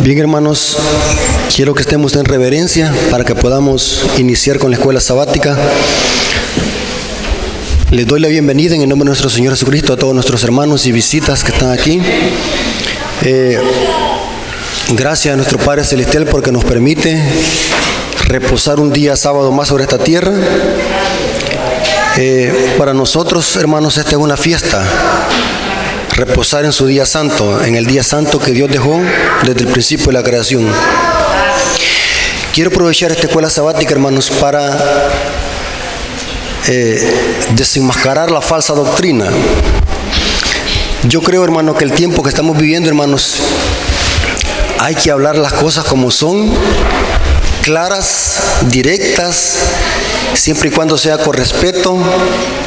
Bien, hermanos, quiero que estemos en reverencia para que podamos iniciar con la escuela sabática. Les doy la bienvenida en el nombre de nuestro Señor Jesucristo a todos nuestros hermanos y visitas que están aquí. Gracias a nuestro Padre Celestial porque nos permite reposar un día sábado más sobre esta tierra. Para nosotros, hermanos, esta es una fiesta. Reposar en su día santo, en el día santo que Dios dejó desde el principio de la creación. Quiero aprovechar esta escuela sabática, hermanos, para desenmascarar la falsa doctrina. Yo creo, hermano, que el tiempo que estamos viviendo, hermanos, hay que hablar las cosas como son, claras, directas, siempre y cuando sea con respeto,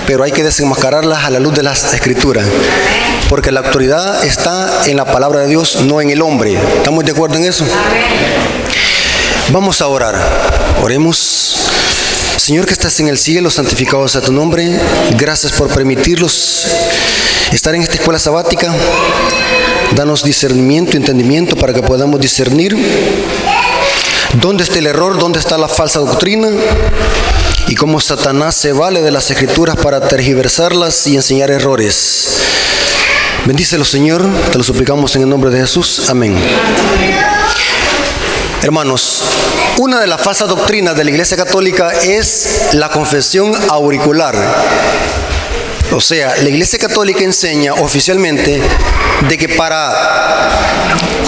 pero hay que desenmascararlas a la luz de las Escrituras, porque la autoridad está en la palabra de Dios, no en el hombre. ¿Estamos de acuerdo en eso? Vamos a orar. Oremos. Señor que estás en el cielo, santificado sea tu nombre. Gracias por permitirnos estar en esta escuela sabática. Danos discernimiento y entendimiento para que podamos discernir dónde está el error, dónde está la falsa doctrina y cómo Satanás se vale de las Escrituras para tergiversarlas y enseñar errores. Bendícelo, Señor, te lo suplicamos en el nombre de Jesús. Amén. Hermanos, una de las falsas doctrinas de la Iglesia Católica es la confesión auricular. O sea, la Iglesia Católica enseña oficialmente de que para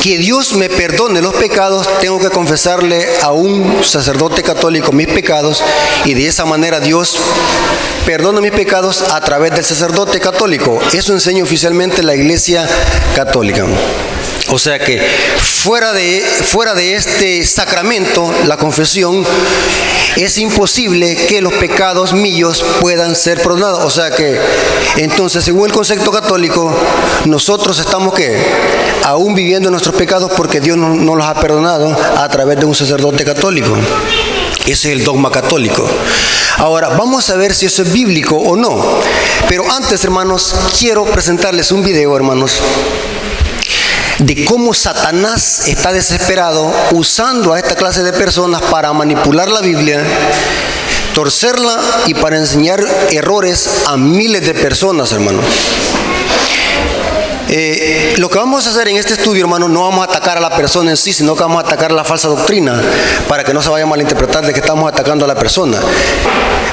que Dios me perdone los pecados, tengo que confesarle a un sacerdote católico mis pecados, y de esa manera Dios perdona mis pecados a través del sacerdote católico. Eso enseña oficialmente la Iglesia Católica. O sea que fuera de este sacramento, la confesión, es imposible que los pecados míos puedan ser perdonados. O sea que, entonces, según el concepto católico, nosotros estamos aún viviendo nuestros pecados porque Dios no los ha perdonado a través de un sacerdote católico. Ese es el dogma católico. Ahora, vamos a ver si eso es bíblico o no. Pero antes, hermanos, quiero presentarles un video, hermanos, de cómo Satanás está desesperado usando a esta clase de personas para manipular la Biblia, torcerla y para enseñar errores a miles de personas, hermanos. Lo que vamos a hacer en este estudio, hermanos, no vamos a atacar a la persona en sí, sino que vamos a atacar la falsa doctrina, para que no se vaya a malinterpretar de que estamos atacando a la persona.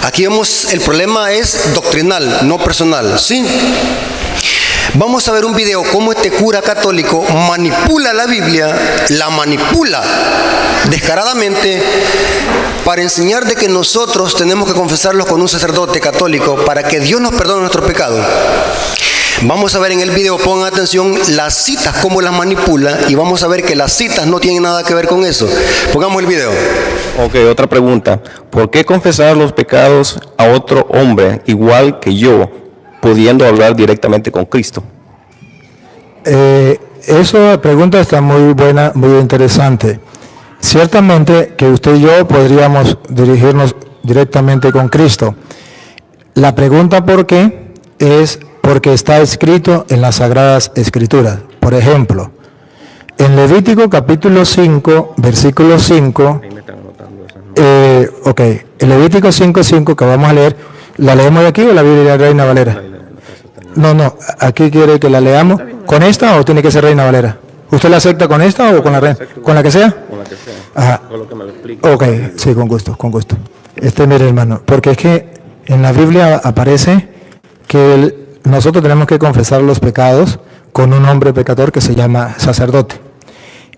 Aquí vemos, el problema es doctrinal, no personal, ¿sí? Vamos a ver un video cómo este cura católico manipula la Biblia, la manipula descaradamente para enseñar de que nosotros tenemos que confesarlos con un sacerdote católico para que Dios nos perdone nuestros pecados. Vamos a ver en el video, pongan atención, las citas, cómo las manipula, y vamos a ver que las citas no tienen nada que ver con eso. Pongamos el video. Ok, otra pregunta. ¿Por qué confesar los pecados a otro hombre igual que yo, pudiendo hablar directamente con Cristo? Esa pregunta está muy buena, muy interesante. Ciertamente que usted y yo podríamos dirigirnos directamente con Cristo. La pregunta ¿por qué? Es porque está escrito en las Sagradas Escrituras. Por ejemplo, en Levítico capítulo 5, versículo 5, en Levítico 5:5 que vamos a leer, ¿la leemos de aquí o la Biblia Reina Valera? No, aquí quiere que la leamos. ¿Con esta o tiene que ser Reina Valera? ¿Usted la acepta con esta o con la Reina? ¿Con la que sea? Con la que sea. Ajá. Con lo que me lo explique. Ok, sí, con gusto. Mire, hermano, porque es que en la Biblia aparece que nosotros tenemos que confesar los pecados con un hombre pecador que se llama sacerdote.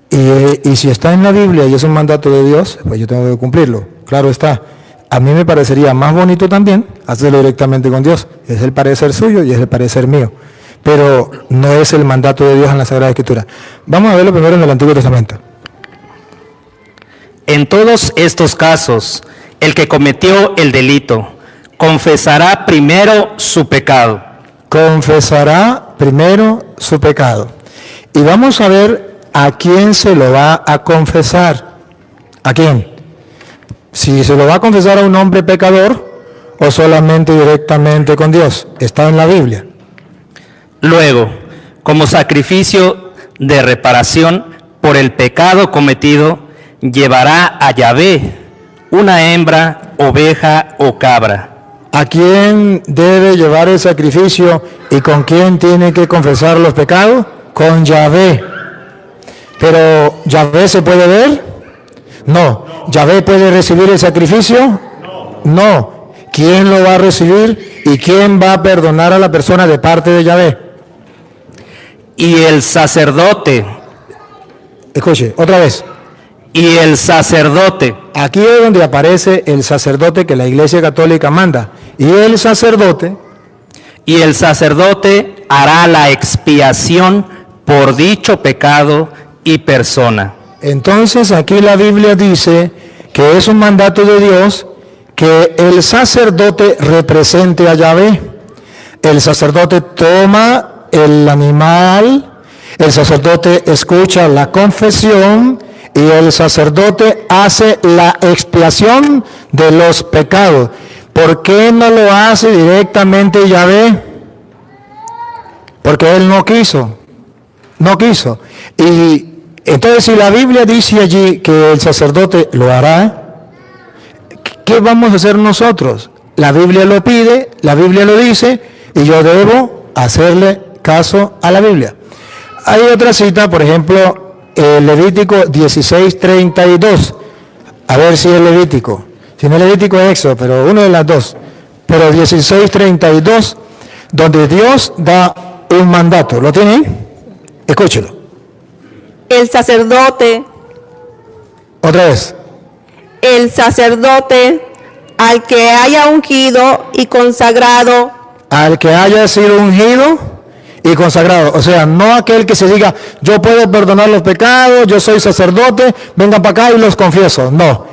Y si está en la Biblia y es un mandato de Dios, pues yo tengo que cumplirlo. Claro está. A mí me parecería más bonito también hacerlo directamente con Dios. Es el parecer suyo y es el parecer mío. Pero no es el mandato de Dios en la Sagrada Escritura. Vamos a verlo primero en el Antiguo Testamento. En todos estos casos, el que cometió el delito confesará primero su pecado. Confesará primero su pecado. Y vamos a ver a quién se lo va a confesar. ¿A quién? Si se lo va a confesar a un hombre pecador o solamente directamente con Dios. Está en la Biblia. Luego, como sacrificio de reparación por por el pecado cometido, llevará a Yahvé una hembra, oveja o cabra. ¿A quién debe llevar el sacrificio y con quién tiene que confesar los pecados? Con Yahvé. ¿Pero Yahvé se puede ver? No. ¿Yahvé puede recibir el sacrificio? No. ¿Quién lo va a recibir y quién va a perdonar a la persona de parte de Yahvé? Y el sacerdote, Escuche, otra vez. y el sacerdote, Aquí es donde aparece el sacerdote que la Iglesia Católica manda. Y el sacerdote hará la expiación por dicho pecado y persona. Entonces aquí la Biblia dice que es un mandato de Dios que el sacerdote represente a Yahvé. El sacerdote toma el animal, el sacerdote escucha la confesión y el sacerdote hace la expiación de los pecados. ¿Por qué no lo hace directamente Yahvé? Porque él no quiso. No quiso. Y entonces, si la Biblia dice allí que el sacerdote lo hará, ¿qué vamos a hacer nosotros? La Biblia lo pide, la Biblia lo dice, y yo debo hacerle caso a la Biblia. Hay otra cita, por ejemplo, Levítico 16:32. A ver si es Levítico. Si no es Levítico, es Éxodo, pero uno de las dos. Pero 16:32, donde Dios da un mandato. ¿Lo tienen? Escúchelo. El sacerdote, Otra vez. el sacerdote al que haya ungido y consagrado, Al que haya sido ungido y consagrado. O sea, no aquel que se diga, yo puedo perdonar los pecados, yo soy sacerdote, vengan para acá y los confieso. No.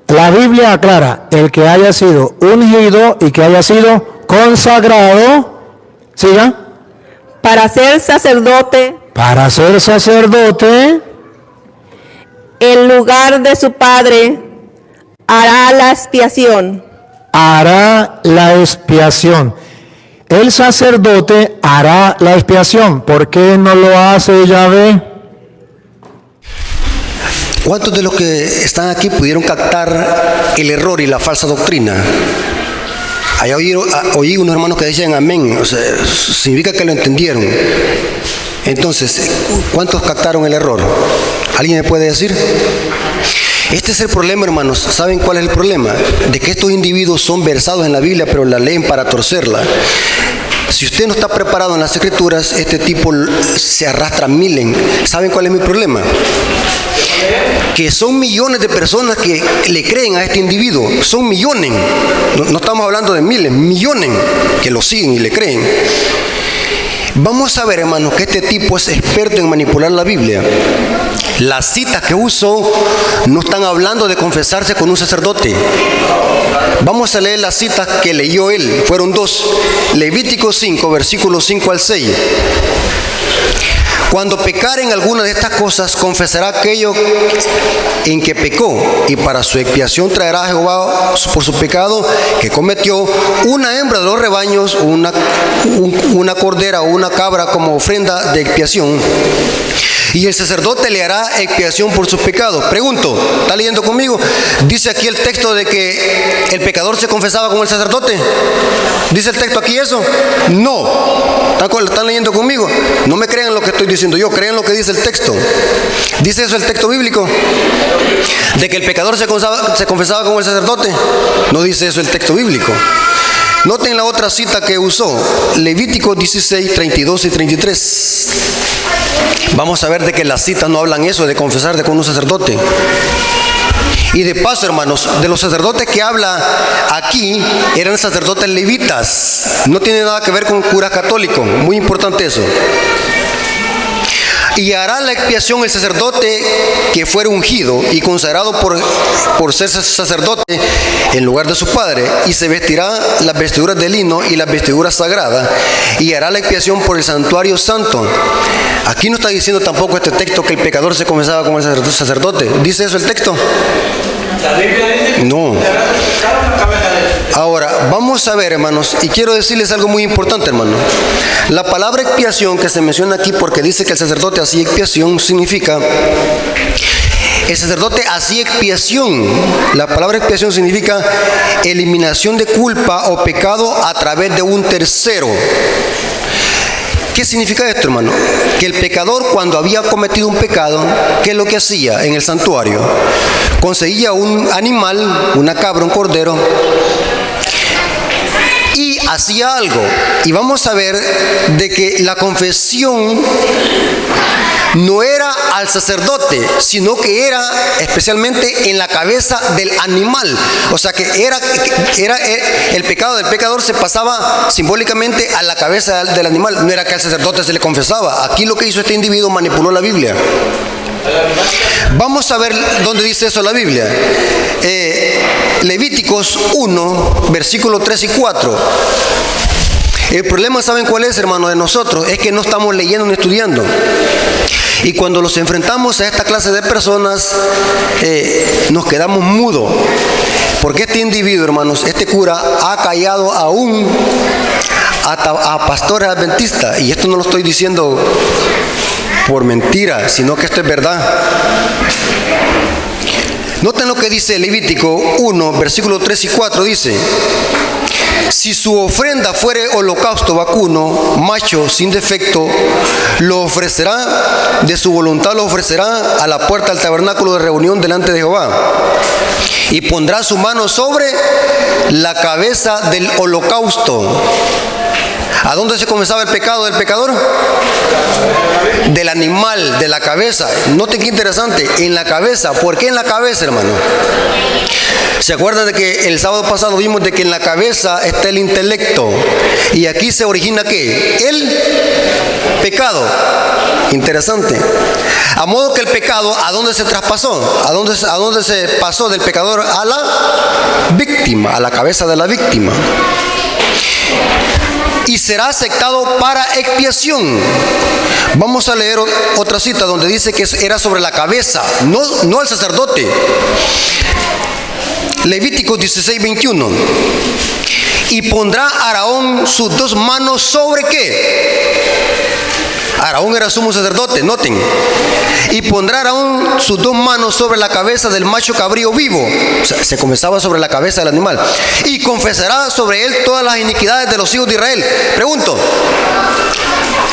La Biblia aclara, el que haya sido ungido y que haya sido consagrado, siga, para ser sacerdote para ser sacerdote, en lugar de su padre, hará la expiación. hará la expiación. El sacerdote hará la expiación. ¿Por qué no lo hace Yahvé? ¿Cuántos de los que están aquí pudieron captar el error y la falsa doctrina? Allá oí unos hermanos que decían amén, o sea, significa que lo entendieron. Entonces, ¿cuántos captaron el error? ¿Alguien me puede decir? Este es el problema, hermanos. ¿Saben cuál es el problema? De que estos individuos son versados en la Biblia, pero la leen para torcerla. Si usted no está preparado en las Escrituras, este tipo se arrastra miles. ¿Saben cuál es mi problema? Que son millones de personas que le creen a este individuo. Son millones. No estamos hablando de miles, millones que lo siguen y le creen. Vamos a ver, hermanos, que este tipo es experto en manipular la Biblia. Las citas que usó no están hablando de confesarse con un sacerdote. Vamos a leer las citas que leyó él. Fueron dos. Levítico 5, versículos 5 al 6. Cuando pecare en alguna de estas cosas, confesará aquello en que pecó, y para su expiación traerá a Jehová por su pecado que cometió una hembra de los rebaños, una cordera o una cabra como ofrenda de expiación. Y el sacerdote le hará expiación por sus pecados. Pregunto, ¿está leyendo conmigo? ¿Dice aquí el texto de que el pecador se confesaba con el sacerdote? ¿Dice el texto aquí eso? No. ¿Están leyendo conmigo? No me crean lo que estoy diciendo yo, crean lo que dice el texto. ¿Dice eso el texto bíblico? ¿De que el pecador se confesaba con el sacerdote? No dice eso el texto bíblico. Noten la otra cita que usó, Levítico 16, 32 y 33. Vamos a ver de que las citas no hablan eso, de confesarte con un sacerdote. Y de paso, hermanos, de los sacerdotes que habla aquí, eran sacerdotes levitas. No tiene nada que ver con curas católicos. Muy importante eso. Y hará la expiación el sacerdote que fuera ungido y consagrado por ser sacerdote en lugar de su padre, y se vestirá las vestiduras de lino y las vestiduras sagradas, y hará la expiación por el santuario santo. Aquí no está diciendo tampoco este texto que el pecador se confesaba con el sacerdote. ¿Dice eso el texto? La Biblia dice que no. la cabeza de él. Ahora, vamos a ver, hermanos, y quiero decirles algo muy importante, hermano. La palabra expiación que se menciona aquí, porque dice que el sacerdote hacía expiación, significa, el sacerdote hacía expiación. La palabra expiación significa eliminación de culpa o pecado a través de un tercero. ¿Qué significa esto, hermano? Que el pecador, cuando había cometido un pecado, ¿qué es lo que hacía en el santuario? Conseguía un animal, una cabra, un cordero, y hacía algo. Y vamos a ver de que la confesión no era al sacerdote, sino que era especialmente en la cabeza del animal. O sea que era el pecado del pecador se pasaba simbólicamente a la cabeza del animal. No era que al sacerdote se le confesaba. Aquí lo que hizo este individuo, manipuló la Biblia. Vamos a ver dónde dice eso la Biblia. Levíticos 1, versículos 3 y 4. El problema, ¿saben cuál es, hermano, de nosotros? Es que no estamos leyendo ni estudiando. Y cuando los enfrentamos a esta clase de personas, nos quedamos mudos. Porque este individuo, hermanos, este cura, ha callado aún a pastores adventistas. Y esto no lo estoy diciendo por mentira, sino que esto es verdad. Noten lo que dice Levítico 1, versículos 3 y 4, dice: si su ofrenda fuere holocausto vacuno, macho, sin defecto, lo ofrecerá, de su voluntad lo ofrecerá a la puerta del tabernáculo de reunión delante de Jehová. Y pondrá su mano sobre la cabeza del holocausto. ¿A dónde se comenzaba el pecado del pecador? Del animal, de la cabeza. Noten qué interesante, en la cabeza. ¿Por qué en la cabeza, hermano? ¿Se acuerdan de que el sábado pasado vimos de que en la cabeza está el intelecto? Y aquí se origina ¿qué? El pecado. Interesante. A modo que el pecado, ¿a dónde se traspasó? ¿A dónde se pasó del pecador a la víctima? A la cabeza de la víctima. Y será aceptado para expiación. Vamos a leer otra cita donde dice que era sobre la cabeza, no al sacerdote. Levíticos 16, 21. Y pondrá Aarón sus dos manos sobre ¿qué? Aarón era sumo sacerdote, noten. Y pondrá Aarón sus dos manos sobre la cabeza del macho cabrío vivo. O sea, se comenzaba sobre la cabeza del animal. Y confesará sobre él todas las iniquidades de los hijos de Israel. Pregunto,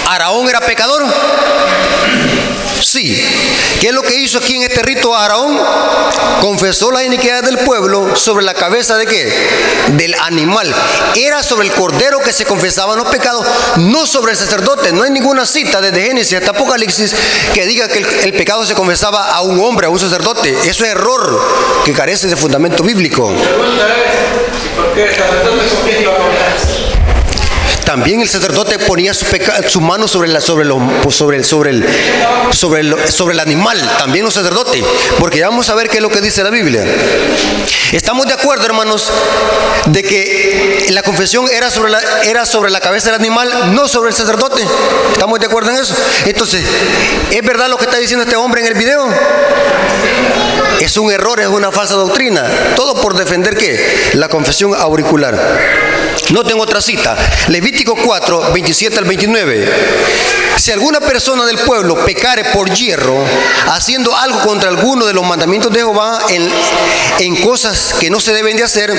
¿Aarón era pecador? Sí. ¿Qué es lo que hizo aquí en este rito Aarón? Confesó las iniquidades del pueblo sobre la cabeza ¿de qué? Del animal. Era sobre el cordero que se confesaban los pecados, no sobre el sacerdote. No hay ninguna cita desde Génesis hasta Apocalipsis que diga que el pecado se confesaba a un hombre, a un sacerdote. Eso es error que carece de fundamento bíblico. La pregunta es, ¿por qué el sacerdote con quién iba a confesar? También el sacerdote ponía su mano sobre el animal, también los sacerdotes, porque vamos a ver qué es lo que dice la Biblia. ¿Estamos de acuerdo, hermanos, de que la confesión era sobre la cabeza del animal, no sobre el sacerdote? ¿Estamos de acuerdo en eso? Entonces, ¿es verdad lo que está diciendo este hombre en el video? Es un error, es una falsa doctrina. Todo por defender ¿qué? La confesión auricular. Noten otra cita, Levítico 4, 27 al 29. Si alguna persona del pueblo pecare por hierro, haciendo algo contra alguno de los mandamientos de Jehová en cosas que no se deben de hacer,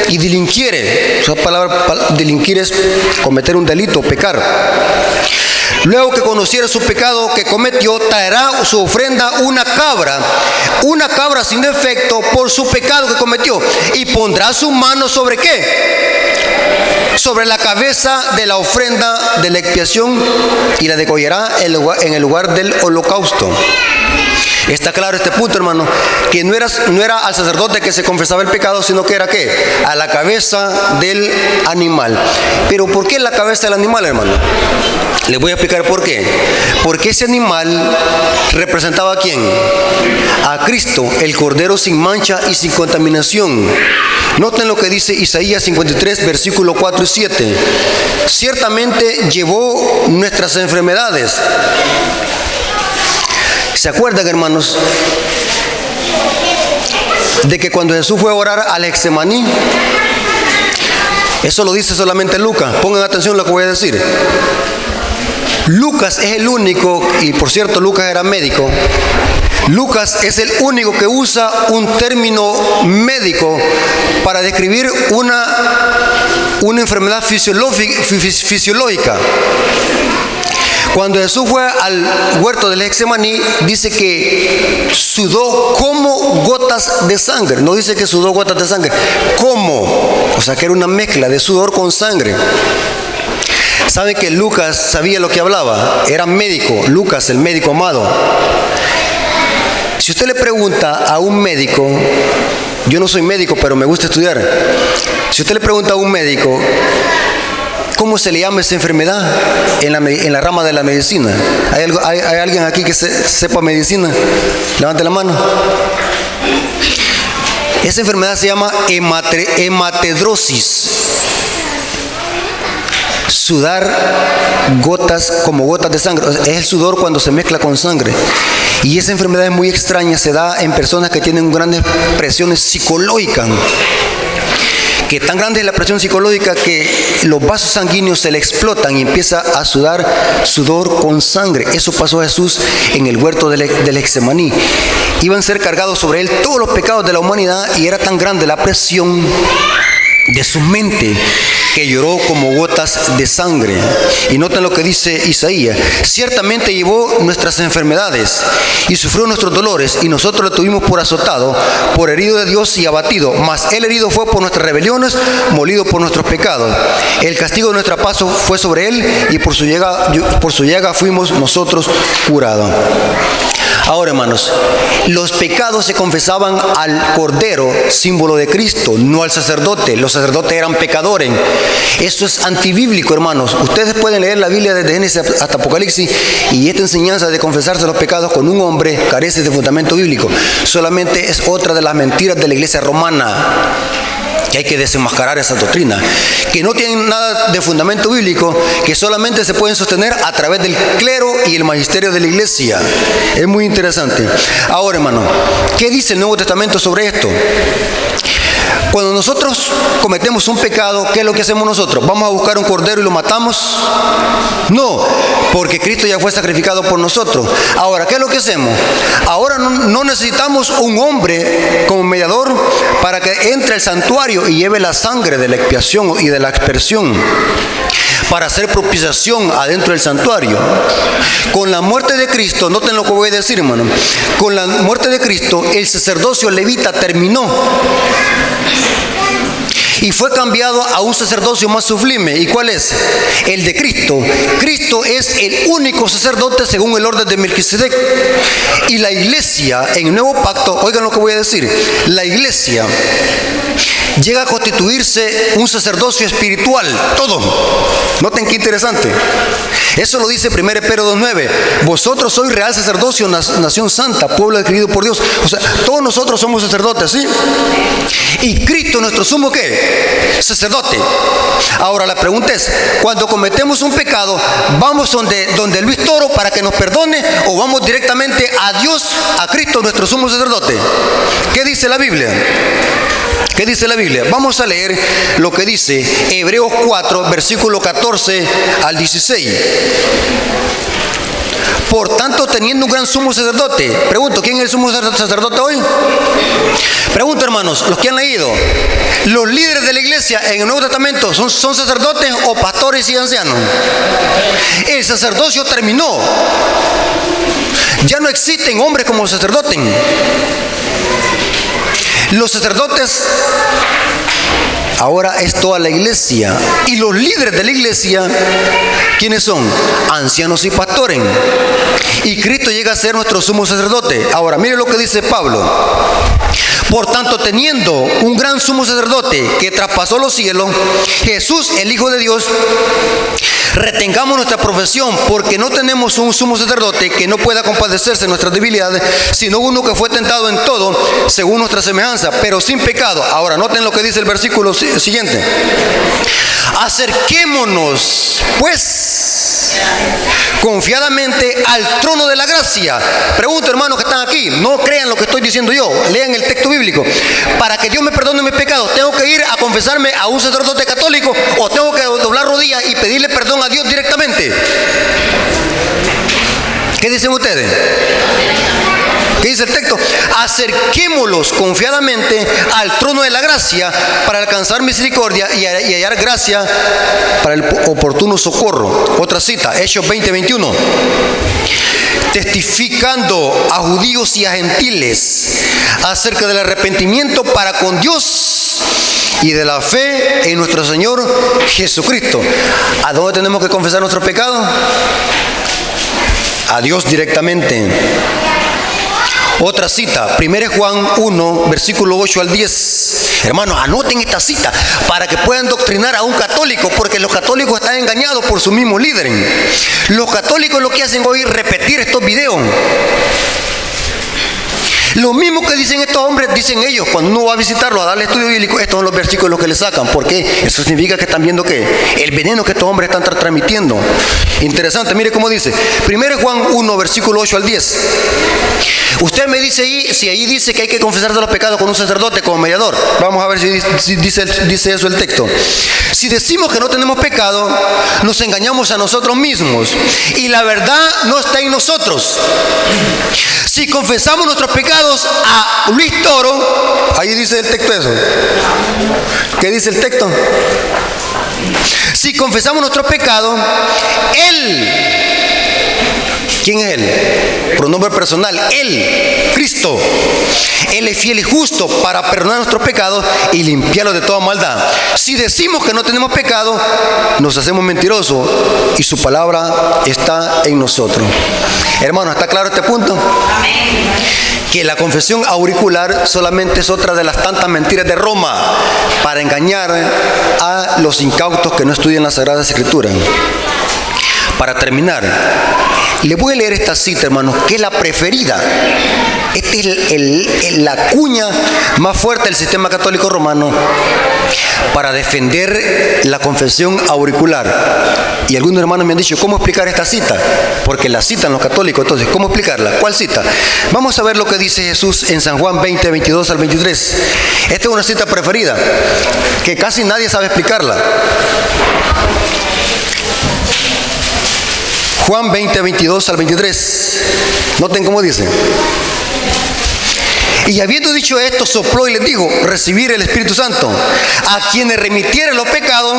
y delinquiere, esa palabra delinquir es cometer un delito, pecar. Luego que conociera su pecado que cometió, traerá su ofrenda una cabra sin defecto por su pecado que cometió, y pondrá su mano sobre ¿qué? Sobre la cabeza de la ofrenda de la expiación y la degollará en el lugar del holocausto. Está claro este punto, hermano, que no era al sacerdote que se confesaba el pecado, sino que era ¿qué? A la cabeza del animal. Pero ¿por qué la cabeza del animal, hermano? Les voy a explicar por qué. Porque ese animal representaba ¿a quién? A Cristo, el Cordero sin mancha y sin contaminación. Noten lo que dice Isaías 53, versículo 4 y 7. Ciertamente llevó nuestras enfermedades. ¿Se acuerdan, hermanos, de que cuando Jesús fue a orar al Getsemaní, Eso lo dice solamente Lucas. Pongan atención a lo que voy a decir. Lucas es el único, y por cierto Lucas era médico, Lucas es el único que usa un término médico para describir una enfermedad fisiológica. Cuando Jesús fue al huerto del Getsemaní, dice que sudó como gotas de sangre. No dice que sudó gotas de sangre, como. O sea que era una mezcla de sudor con sangre. ¿Saben que Lucas sabía lo que hablaba? Era médico, Lucas, el médico amado. Si usted le pregunta a un médico, yo no soy médico, pero me gusta estudiar. Si usted le pregunta a un médico, ¿cómo se le llama esa enfermedad en la rama de la medicina? ¿Hay alguien aquí que sepa medicina? Levante la mano. Esa enfermedad se llama hematedrosis. Sudar como gotas de sangre. Es el sudor cuando se mezcla con sangre. Y esa enfermedad es muy extraña. Se da en personas que tienen grandes presiones psicológicas. Que tan grande es la presión psicológica que los vasos sanguíneos se le explotan y empieza a sudar sudor con sangre. Eso pasó a Jesús en el huerto del Getsemaní. Iban a ser cargados sobre él todos los pecados de la humanidad y era tan grande la presión de su mente que lloró como gotas de sangre. Y noten lo que dice Isaías: ciertamente llevó nuestras enfermedades y sufrió nuestros dolores, y nosotros lo tuvimos por azotado, por herido de Dios y abatido. Mas él herido fue por nuestras rebeliones, molido por nuestros pecados. El castigo de nuestra paz fue sobre él, y por su llaga fuimos nosotros curados. Ahora, hermanos, los pecados se confesaban al Cordero, símbolo de Cristo, no al sacerdote. Los sacerdotes eran pecadores. Eso es antibíblico, hermanos. Ustedes pueden leer la Biblia desde Génesis hasta Apocalipsis, y esta enseñanza de confesarse los pecados con un hombre carece de fundamento bíblico. Solamente es otra de las mentiras de la iglesia romana. Que hay que desenmascarar esa doctrina, que no tienen nada de fundamento bíblico, que solamente se pueden sostener a través del clero y el magisterio de la iglesia. Es muy interesante. Ahora, hermano, ¿qué dice el Nuevo Testamento sobre esto? Cuando nosotros cometemos un pecado, ¿qué es lo que hacemos nosotros? ¿Vamos a buscar un cordero y lo matamos? No, porque Cristo ya fue sacrificado por nosotros. Ahora, ¿qué es lo que hacemos? Ahora no necesitamos un hombre como mediador para que entre al santuario y lleve la sangre de la expiación y de la aspersión, para hacer propiciación adentro del santuario. Con la muerte de Cristo, noten lo que voy a decir, hermano. Con la muerte de Cristo, el sacerdocio levita terminó y fue cambiado a un sacerdocio más sublime. ¿Y cuál es? El de Cristo. Cristo es el único sacerdote según el orden de Melquisedec. Y la iglesia en el nuevo pacto, oigan lo que voy a decir, la iglesia llega a constituirse un sacerdocio espiritual, todo. Noten qué interesante. Eso lo dice 1 Pedro 2:9. Vosotros sois real sacerdocio, nación santa, pueblo adquirido por Dios. O sea, todos nosotros somos sacerdotes, ¿sí? Y Cristo, nuestro sumo, ¿qué? Sacerdote. Ahora la pregunta es, cuando cometemos un pecado, ¿vamos donde Luis Toro para que nos perdone, o vamos directamente a Dios, a Cristo, nuestro sumo sacerdote? ¿Qué dice la Biblia? ¿Qué dice la Biblia? Vamos a leer lo que dice Hebreos 4, versículo 14 al 16. Por tanto, teniendo un gran sumo sacerdote. Pregunto, ¿quién es el sumo sacerdote hoy? Pregunto, hermanos, los que han leído, ¿los líderes de la iglesia en el Nuevo Testamento son sacerdotes o pastores y ancianos? El sacerdocio terminó. Ya no existen hombres como sacerdotes. Los sacerdotes ahora es toda la iglesia. Y los líderes de la iglesia, ¿quiénes son? Ancianos y pastores. Y Cristo llega a ser nuestro sumo sacerdote. Ahora, mire lo que dice Pablo. Por tanto, teniendo un gran sumo sacerdote que traspasó los cielos, Jesús, el Hijo de Dios, retengamos nuestra profesión, porque no tenemos un sumo sacerdote que no pueda compadecerse de nuestras debilidades, sino uno que fue tentado en todo, según nuestra semejanza, pero sin pecado. Ahora, noten lo que dice el versículo siguiente. Acerquémonos, pues, confiadamente al trono de la gracia. Pregunto, hermanos que están aquí, no crean lo que estoy diciendo yo, lean el texto bíblico. Para que Dios me perdone mis pecados, ¿tengo que ir a confesarme a un sacerdote católico o tengo que doblar rodillas y pedirle perdón a Dios directamente? ¿Qué dicen ustedes? ¿Qué dice el texto? Acerquémoslos confiadamente al trono de la gracia para alcanzar misericordia y hallar gracia para el oportuno socorro. Otra cita, Hechos 20:21. Testificando a judíos y a gentiles acerca del arrepentimiento para con Dios y de la fe en nuestro Señor Jesucristo. ¿A dónde tenemos que confesar nuestro pecado? A Dios directamente. Otra cita, 1 Juan 1, versículo 8 al 10. Hermanos, anoten esta cita para que puedan doctrinar a un católico, porque los católicos están engañados por sus mismos líderes. Los católicos lo que hacen hoy es repetir estos videos. Lo mismo que dicen estos hombres, dicen ellos cuando uno va a visitarlos a darle estudio bíblico. Estos son los versículos que le sacan. ¿Por qué? Eso significa que están viendo ¿qué? El veneno que estos hombres están transmitiendo. Interesante, mire cómo dice 1 Juan 1, versículo 8 al 10. Usted me dice ahí, si ahí dice que hay que confesarse los pecados con un sacerdote como mediador. Vamos a ver si dice eso el texto. Si decimos que no tenemos pecado, nos engañamos a nosotros mismos y la verdad no está en nosotros. Si confesamos nuestros pecados a Luis Toro, ahí dice el texto eso. ¿Qué dice el texto? Si confesamos nuestros pecados, Él, ¿quién es Él? Pronombre personal, Él, Cristo. Él es fiel y justo para perdonar nuestros pecados y limpiarlos de toda maldad. Si decimos que no tenemos pecado, nos hacemos mentirosos y su palabra está en nosotros. Hermanos, ¿está claro este punto? Amén. Que la confesión auricular solamente es otra de las tantas mentiras de Roma para engañar a los incautos que no estudian las Sagradas Escrituras. Para terminar, le voy a leer esta cita, hermanos, que es la preferida. Esta es la cuña más fuerte del sistema católico romano para defender la confesión auricular. Y algunos hermanos me han dicho, ¿cómo explicar esta cita? Porque la citan los católicos, entonces, ¿cómo explicarla? ¿Cuál cita? Vamos a ver lo que dice Jesús en San Juan 20, 22 al 23. Esta es una cita preferida, que casi nadie sabe explicarla. Juan 20, 22 al 23. Noten cómo dice. Y habiendo dicho esto, sopló y les dijo, recibir el Espíritu Santo. A quienes remitieren los pecados,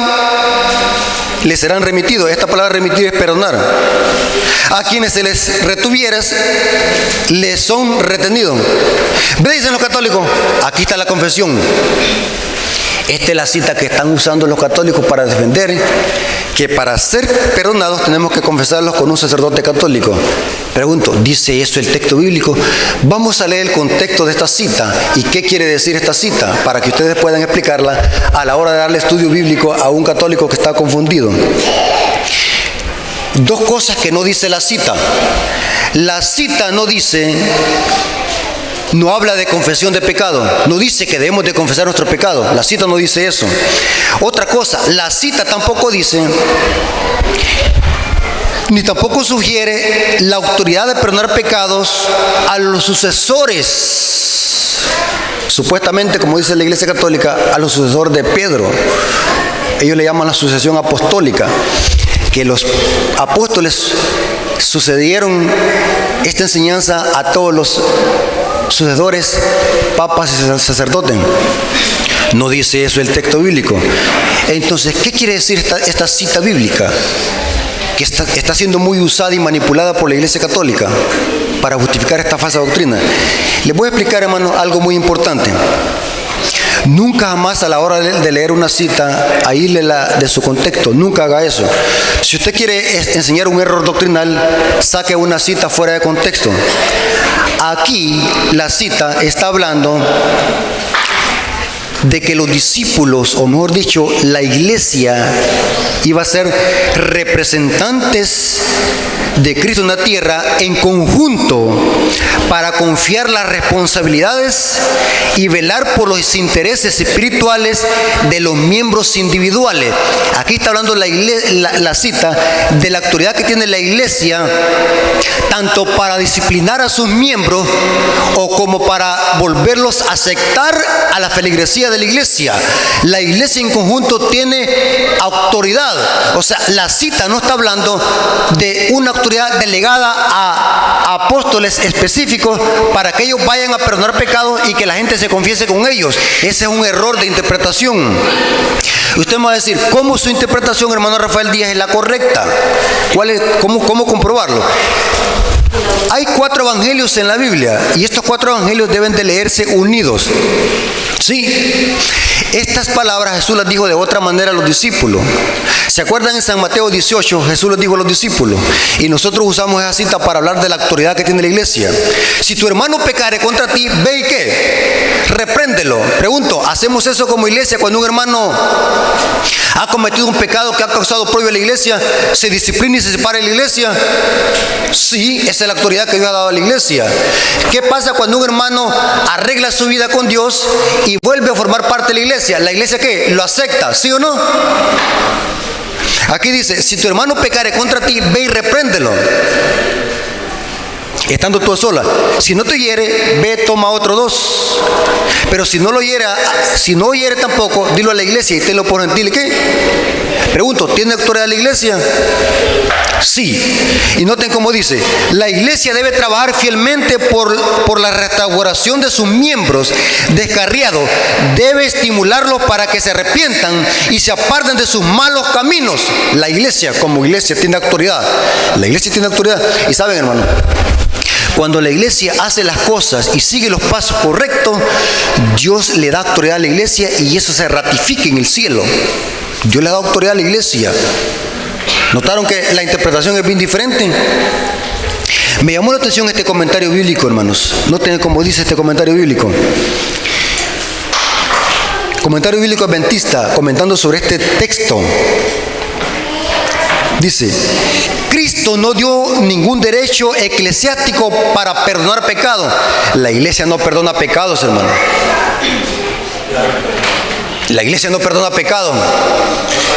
les serán remitidos. Esta palabra remitir es perdonar. A quienes se les retuvieres, les son retenidos. ¿Ve? Dicen los católicos, aquí está la confesión. Esta es la cita que están usando los católicos para defender que para ser perdonados tenemos que confesarlos con un sacerdote católico. Pregunto, ¿dice eso el texto bíblico? Vamos a leer el contexto de esta cita y qué quiere decir esta cita para que ustedes puedan explicarla a la hora de darle estudio bíblico a un católico que está confundido. Dos cosas que no dice la cita. La cita no dice... No habla de confesión de pecado. No dice que debemos de confesar nuestro pecado. La cita no dice eso. Otra cosa, la cita tampoco dice, ni tampoco sugiere la autoridad de perdonar pecados a los sucesores. Supuestamente, como dice la Iglesia Católica, a los sucesores de Pedro. Ellos le llaman la sucesión apostólica. Que los apóstoles sucedieron esta enseñanza a todos los sucesores, papas y sacerdotes. No dice eso el texto bíblico. Entonces, ¿qué quiere decir esta cita bíblica? Que está siendo muy usada y manipulada por la Iglesia Católica para justificar esta falsa doctrina. Les voy a explicar, hermano, algo muy importante. Nunca jamás a la hora de leer una cita, aíslela de su contexto. Nunca haga eso. Si usted quiere enseñar un error doctrinal, saque una cita fuera de contexto. Aquí la cita está hablando de que los discípulos, o mejor dicho, la iglesia iba a ser representantes de Cristo en la tierra en conjunto para confiar las responsabilidades y velar por los intereses espirituales de los miembros individuales. Aquí está hablando la cita de la autoridad que tiene la iglesia, tanto para disciplinar a sus miembros o como para volverlos a aceptar a la feligresía de la iglesia. La iglesia en conjunto tiene autoridad. O sea, la cita no está hablando de una autoridad delegada a apóstoles específicos para que ellos vayan a perdonar pecados y que la gente se confiese con ellos. Ese es un error de interpretación. Usted me va a decir, ¿cómo su interpretación, hermano Rafael Díaz, es la correcta? ¿Cómo comprobarlo? Hay 4 evangelios en la Biblia y estos 4 evangelios deben de leerse unidos. Sí, estas palabras Jesús las dijo de otra manera a los discípulos. ¿Se acuerdan en San Mateo 18? Jesús les dijo a los discípulos, y nosotros usamos esa cita para hablar de la autoridad que tiene la iglesia. Si tu hermano pecare contra ti, ve y ¿qué? Repréndelo. Pregunto, ¿hacemos eso como iglesia cuando un hermano ha cometido un pecado que ha causado oprobio a la iglesia? ¿Se disciplina y se separa de la iglesia? Sí, esa es la autoridad que Dios ha dado a la iglesia. ¿Qué pasa cuando un hermano arregla su vida con Dios y vuelve a formar parte de la iglesia? ¿La iglesia qué? ¿Lo acepta? ¿Sí o no? Aquí dice, si tu hermano pecare contra ti, ve y repréndelo, estando tú sola. Si no te hiere, ve, toma otro 2. Pero si no lo hiere tampoco, dilo a la iglesia y tenlo por gentil. ¿Qué? Pregunto, ¿tiene autoridad la iglesia? Sí. Y noten cómo dice, la iglesia debe trabajar fielmente por la restauración de sus miembros descarriados. Debe estimularlos para que se arrepientan y se aparten de sus malos caminos. La iglesia, como iglesia, tiene autoridad. La iglesia tiene autoridad. Y saben, hermano, cuando la iglesia hace las cosas y sigue los pasos correctos, Dios le da autoridad a la iglesia y eso se ratifica en el cielo. Dios le da autoridad a la iglesia. ¿Notaron que la interpretación es bien diferente? Me llamó la atención este comentario bíblico, hermanos. Noten cómo dice este comentario bíblico. Comentario bíblico adventista, comentando sobre este texto. Dice, Cristo no dio ningún derecho eclesiástico para perdonar pecados. La iglesia no perdona pecados, hermano. La iglesia no perdona pecado.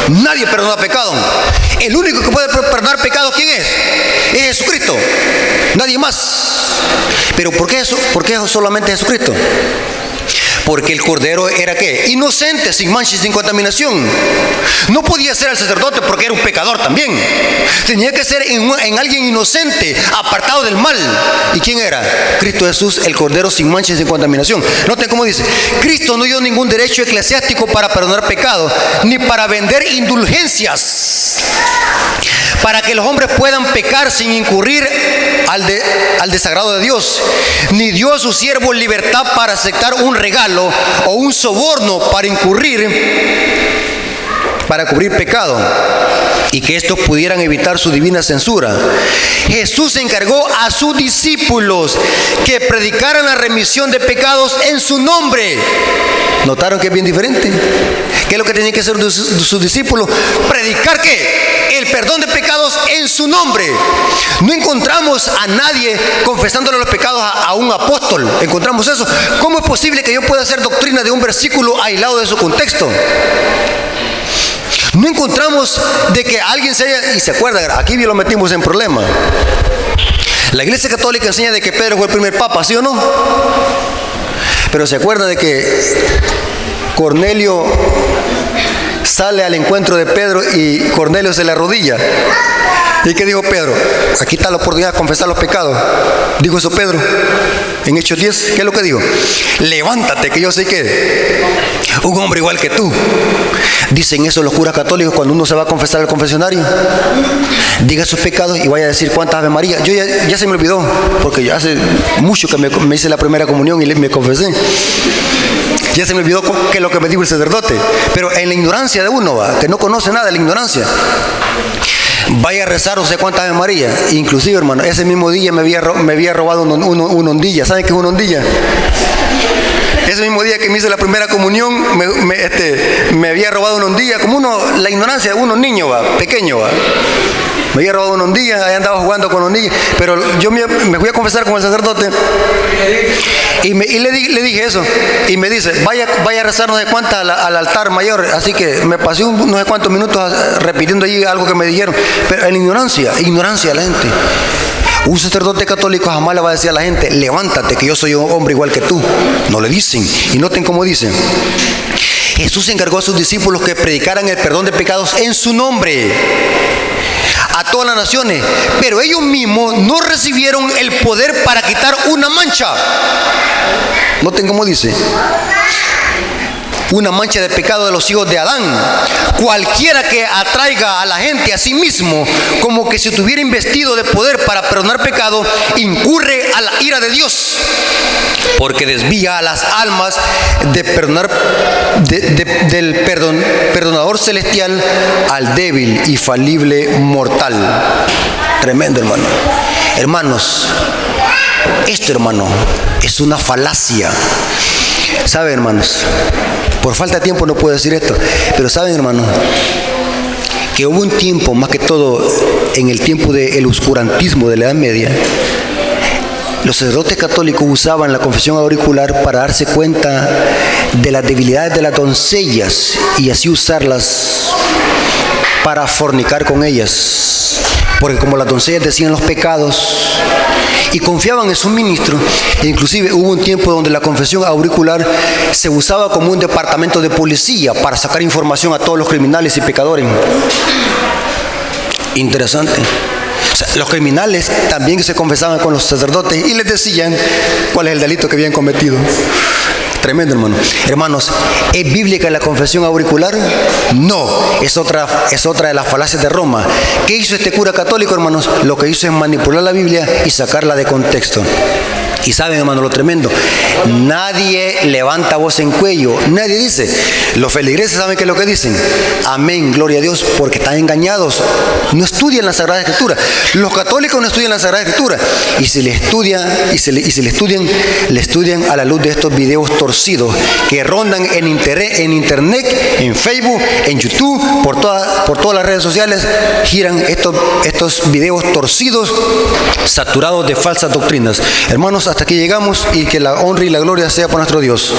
Nadie perdona pecado. El único que puede perdonar pecado, ¿quién es? Es Jesucristo. Nadie más. ¿Pero por qué eso? ¿Por qué solamente Jesucristo? Porque el Cordero era ¿qué? Inocente, sin mancha y sin contaminación. No podía ser el sacerdote porque era un pecador también. Tenía que ser en alguien inocente, apartado del mal. ¿Y quién era? Cristo Jesús, el Cordero sin mancha y sin contaminación. Noten cómo dice, Cristo no dio ningún derecho eclesiástico para perdonar pecados, ni para vender indulgencias, para que los hombres puedan pecar sin incurrir al desagrado de Dios. Ni dio a sus siervos libertad para aceptar un regalo o un soborno para cubrir pecado y que estos pudieran evitar su divina censura. Jesús encargó a sus discípulos que predicaran la remisión de pecados en su nombre. ¿Notaron que es bien diferente? ¿Qué es lo que tenían que hacer sus discípulos? ¿Predicar qué? El perdón de pecados en su nombre. No encontramos a nadie confesándole los pecados a un apóstol. ¿Encontramos eso? ¿Cómo es posible que yo pueda hacer doctrina de un versículo aislado de su contexto? No encontramos de que alguien se haya... Y se acuerdan, aquí lo metimos en problema. La Iglesia Católica enseña de que Pedro fue el primer papa, ¿sí o no? Pero se acuerda de que Cornelio sale al encuentro de Pedro y Cornelio se le arrodilla. ¿Y qué dijo Pedro? Aquí está la oportunidad de confesar los pecados. Dijo eso Pedro en Hechos 10. ¿Qué es lo que dijo? Levántate, que yo sé que un hombre igual que tú. Dicen eso los curas católicos cuando uno se va a confesar al confesionario. Diga sus pecados y vaya a decir cuántas Ave María. Yo ya se me olvidó, porque ya hace mucho que me hice la primera comunión y me confesé. Ya se me olvidó qué es lo que me dijo el sacerdote. Pero en la ignorancia de uno, que no conoce nada de la ignorancia, vaya a rezar no sé cuántas Ave María. Inclusive, hermano, ese mismo día me había robado una ondilla. ¿Saben qué es una ondilla? Ese mismo día que me hice la primera comunión, me había robado una ondilla. Como la ignorancia de uno niño, pequeño. Me había robado unos días, ahí andaba jugando con los niños, pero yo me fui a confesar con el sacerdote y le dije eso, y me dice, vaya a rezar no sé cuántas al altar mayor, así que me pasé no sé cuántos minutos repitiendo allí algo que me dijeron, pero en ignorancia a la gente. Un sacerdote católico jamás le va a decir a la gente, levántate, que yo soy un hombre igual que tú. No le dicen. Y noten cómo dicen. Jesús encargó a sus discípulos que predicaran el perdón de pecados en su nombre a todas las naciones, pero ellos mismos no recibieron el poder para quitar una mancha. Noten cómo dice. Una mancha de pecado de los hijos de Adán. Cualquiera que atraiga a la gente a sí mismo como que si estuviera investido de poder para perdonar pecado, incurre a la ira de Dios, porque desvía a las almas de perdonar, del perdonador celestial al débil y falible mortal. Tremendo, hermano. Hermanos, esto, hermano, es una falacia. ¿Saben, hermanos? Por falta de tiempo no puedo decir esto, pero saben, hermanos, que hubo un tiempo, más que todo en el tiempo del oscurantismo de la Edad Media, los sacerdotes católicos usaban la confesión auricular para darse cuenta de las debilidades de las doncellas y así usarlas para fornicar con ellas, porque como las doncellas decían los pecados y confiaban en su ministro, e inclusive hubo un tiempo donde la confesión auricular se usaba como un departamento de policía para sacar información a todos los criminales y pecadores. Interesante. O sea, los criminales también se confesaban con los sacerdotes y les decían cuál es el delito que habían cometido. Tremendo, hermano. Hermanos, ¿es bíblica la confesión auricular? No, es otra de las falacias de Roma. ¿Qué hizo este cura católico, hermanos? Lo que hizo es manipular la Biblia y sacarla de contexto. Y saben, hermano, lo tremendo, nadie levanta voz en cuello, nadie dice. Los feligreses saben qué es lo que dicen. Amén, gloria a Dios, porque están engañados. No estudian la Sagrada Escritura. Los católicos no estudian la Sagrada Escritura. Y si le estudian, le estudian a la luz de estos videos torcidos que rondan en internet, en Facebook, en YouTube, por todas las redes sociales, giran estos videos torcidos, saturados de falsas doctrinas. Hermanos, hasta aquí llegamos y que la honra y la gloria sea para nuestro Dios.